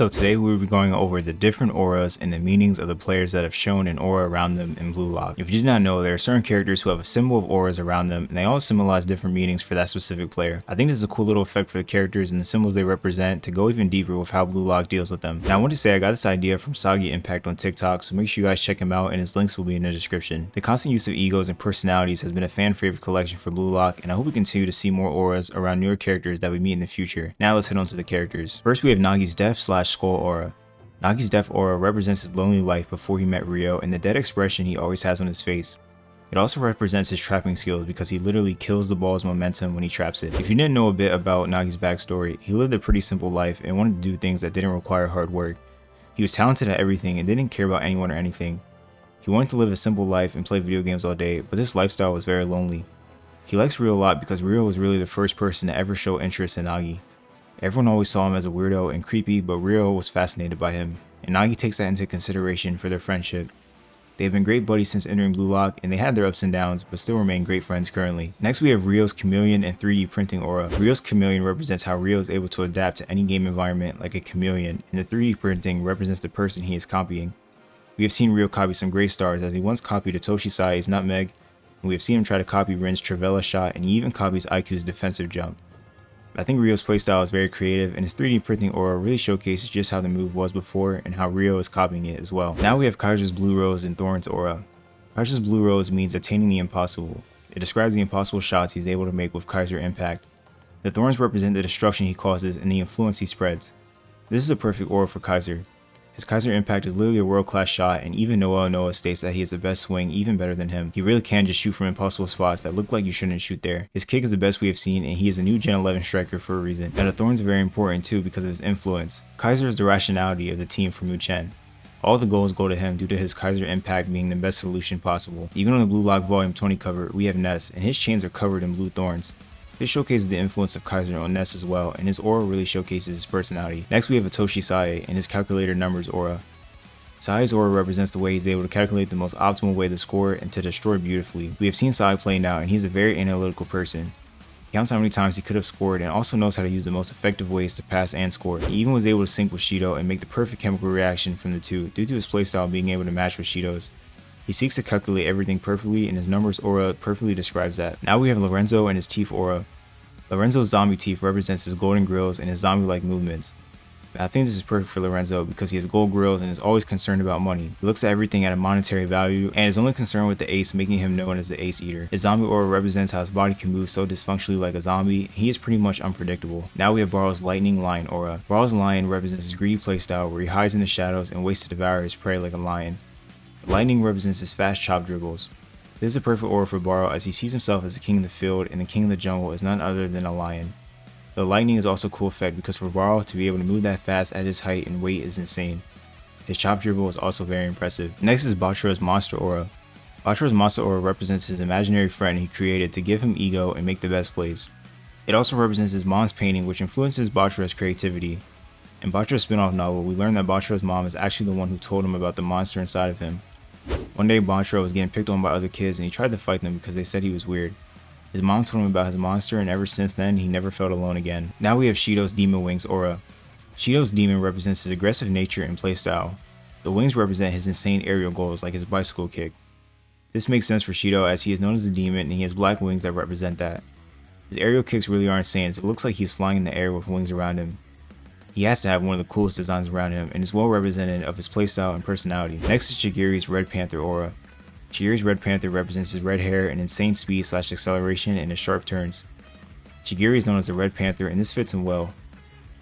So today we will be going over the different auras and the meanings of the players that have shown an aura around them in bluelock. If you did not know, there are certain characters who have a symbol of auras around them, and they all symbolize different meanings for that specific player. I think this is a cool little effect for the characters and the symbols they represent to go even deeper with how bluelock deals with them. Now I want to say I got this idea from Soggy Impact on TikTok, so make sure you guys check him out and his links will be in the description. The constant use of egos and personalities has been a fan favorite collection for bluelock, and I hope we continue to see more auras around newer characters that we meet in the future. Now let's head on to the characters. First we have Nagi's Death/Skull aura. Nagi's death aura represents his lonely life before he met Rio and the dead expression he always has on his face. It also represents his trapping skills because he literally kills the ball's momentum when he traps it. If you didn't know a bit about Nagi's backstory, he lived a pretty simple life and wanted to do things that didn't require hard work. He was talented at everything and didn't care about anyone or anything. He wanted to live a simple life and play video games all day, but this lifestyle was very lonely. He likes Rio a lot because Rio was really the first person to ever show interest in Nagi. Everyone always saw him as a weirdo and creepy, but Rio was fascinated by him, and Nagi takes that into consideration for their friendship. They have been great buddies since entering bluelock, and they had their ups and downs, but still remain great friends currently. Next we have Rio's chameleon and 3D printing aura. Rio's chameleon represents how Rio is able to adapt to any game environment like a chameleon, and the 3D printing represents the person he is copying. We have seen Rio copy some great stars, as he once copied Atoshi Sai's nutmeg, and we have seen him try to copy Rin's Travella shot, and he even copies IQ's defensive jump. I think Rio's playstyle is very creative, and his 3D printing aura really showcases just how the move was before and how Rio is copying it as well. Now we have Kaiser's Blue Rose and Thorns aura. Kaiser's Blue Rose means attaining the impossible. It describes the impossible shots he's able to make with Kaiser Impact. The Thorns represent the destruction he causes and the influence he spreads. This is a perfect aura for Kaiser. His Kaiser Impact is literally a world-class shot, and even Noah states that he has the best swing, even better than him. He really can just shoot from impossible spots that look like you shouldn't shoot there. His kick is the best we have seen, and he is a new Gen 11 striker for a reason. And the Thorns are very important too because of his influence. Kaiser is the rationality of the team for Mu Chen. All the goals go to him due to his Kaiser Impact being the best solution possible. Even on the bluelock Volume 20 cover, we have Ness, and his chains are covered in blue thorns. This showcases the influence of Kaiser on Ness as well, and his aura really showcases his personality. Next we have Atoshi Sai and his calculator numbers aura. Sai's aura represents the way he's able to calculate the most optimal way to score and to destroy beautifully. We have seen Sai play now, and he's a very analytical person. He counts how many times he could have scored and also knows how to use the most effective ways to pass and score. He even was able to sync with Shido and make the perfect chemical reaction from the two due to his playstyle being able to match with Shido's. He seeks to calculate everything perfectly, and his numbers aura perfectly describes that. Now we have Lorenzo and his teeth aura. Lorenzo's zombie teeth represents his golden grills and his zombie-like movements. I think this is perfect for Lorenzo because he has gold grills and is always concerned about money. He looks at everything at a monetary value and is only concerned with the ace, making him known as the ace eater. His zombie aura represents how his body can move so dysfunctionally like a zombie. He is pretty much unpredictable. Now we have Barrow's lightning lion aura. Barrow's lion represents his greedy playstyle where he hides in the shadows and waits to devour his prey like a lion. Lightning represents his fast chop dribbles. This is a perfect aura for Barrow as he sees himself as the king of the field, and the king of the jungle is none other than a lion. The lightning is also a cool effect because for Barrow to be able to move that fast at his height and weight is insane. His chop dribble is also very impressive. Next is Batro's monster aura. Batro's monster aura represents his imaginary friend he created to give him ego and make the best plays. It also represents his mom's painting, which influences Batro's creativity. In Batro's spin-off novel, we learn that Batro's mom is actually the one who told him about the monster inside of him. One day Batro was getting picked on by other kids and he tried to fight them because they said he was weird. His mom told him about his monster, and ever since then, he never felt alone again. Now we have Shido's Demon Wings aura. Shido's demon represents his aggressive nature and playstyle. The wings represent his insane aerial goals like his bicycle kick. This makes sense for Shido as he is known as a demon and he has black wings that represent that. His aerial kicks really are insane, so it looks like he's flying in the air with wings around him. He has to have one of the coolest designs around him and is well represented of his playstyle and personality. Next is Chigiri's Red Panther aura. Chigiri's Red Panther represents his red hair and insane speed / acceleration and his sharp turns. Chigiri is known as the Red Panther and this fits him well.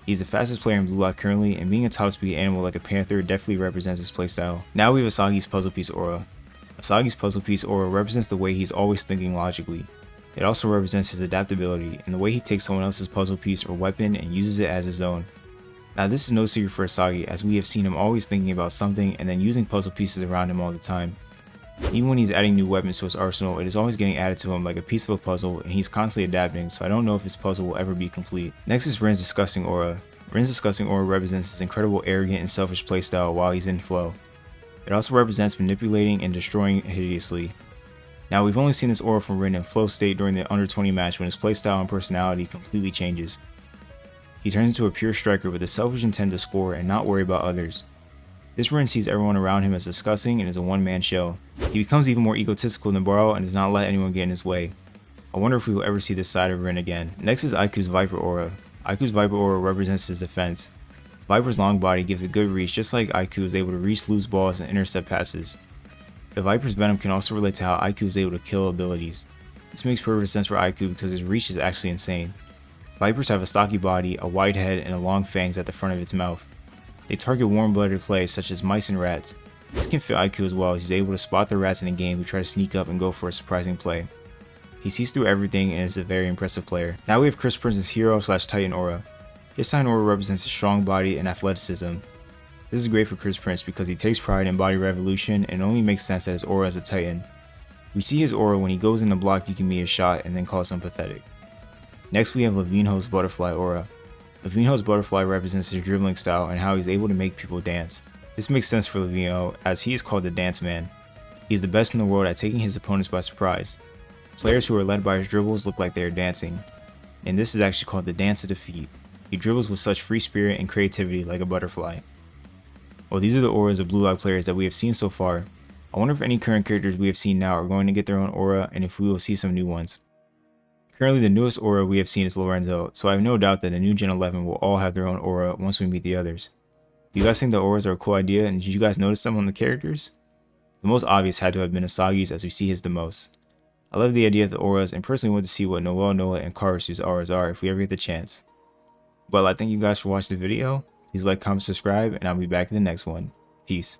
He's the fastest player in bluelock currently, and being a top speed animal like a panther definitely represents his playstyle. Now we have Asagi's Puzzle Piece aura. Asagi's Puzzle Piece aura represents the way he's always thinking logically. It also represents his adaptability and the way he takes someone else's puzzle piece or weapon and uses it as his own. Now this is no secret for Asagi as we have seen him always thinking about something and then using puzzle pieces around him all the time. Even when he's adding new weapons to his arsenal, it is always getting added to him like a piece of a puzzle, and he's constantly adapting, so I don't know if his puzzle will ever be complete. Next is Rin's Disgusting aura. Rin's Disgusting aura represents his incredible arrogant and selfish playstyle while he's in flow. It also represents manipulating and destroying hideously. Now we've only seen this aura from Rin in flow state during the under 20 match when his playstyle and personality completely changes. He turns into a pure striker with a selfish intent to score and not worry about others. This Rin sees everyone around him as disgusting and is a one-man show. He becomes even more egotistical than Baro and does not let anyone get in his way. I wonder if we will ever see this side of Rin again. Next is Aiku's Viper Aura. Aiku's Viper Aura represents his defense. Viper's long body gives a good reach, just like Aiku is able to reach loose balls and intercept passes. The Viper's Venom can also relate to how Aiku is able to kill abilities. This makes perfect sense for Aiku because his reach is actually insane. Vipers have a stocky body, a wide head, and long fangs at the front of its mouth. They target warm-blooded prey such as mice and rats. This can fit Aiku as well, as he's able to spot the rats in a game who try to sneak up and go for a surprising play. He sees through everything and is a very impressive player. Now we have Chris Prince's Hero/Titan Aura. His Titan Aura represents his strong body and athleticism. This is great for Chris Prince because he takes pride in body revolution and it only makes sense that his aura is a Titan. We see his aura when he goes in to block Yukimiya's shot and then calls him pathetic. Next we have Levinho's Butterfly Aura. Levinho's Butterfly represents his dribbling style and how he's able to make people dance. This makes sense for Levinho as he is called the Dance Man. He is the best in the world at taking his opponents by surprise. Players who are led by his dribbles look like they are dancing, and this is actually called the Dance of Defeat. He dribbles with such free spirit and creativity like a butterfly. Well, these are the auras of Blue Lock players that we have seen so far. I wonder if any current characters we have seen now are going to get their own aura and if we will see some new ones. Currently the newest aura we have seen is Lorenzo, so I have no doubt that the new Gen 11 will all have their own aura once we meet the others. Do you guys think the auras are a cool idea, and did you guys notice them on the characters? The most obvious had to have been Asagi's, as we see his the most. I love the idea of the auras and personally want to see what Noelle, Noah, and Karasu's auras are if we ever get the chance. Well, I thank you guys for watching the video. Please like, comment, subscribe, and I'll be back in the next one. Peace.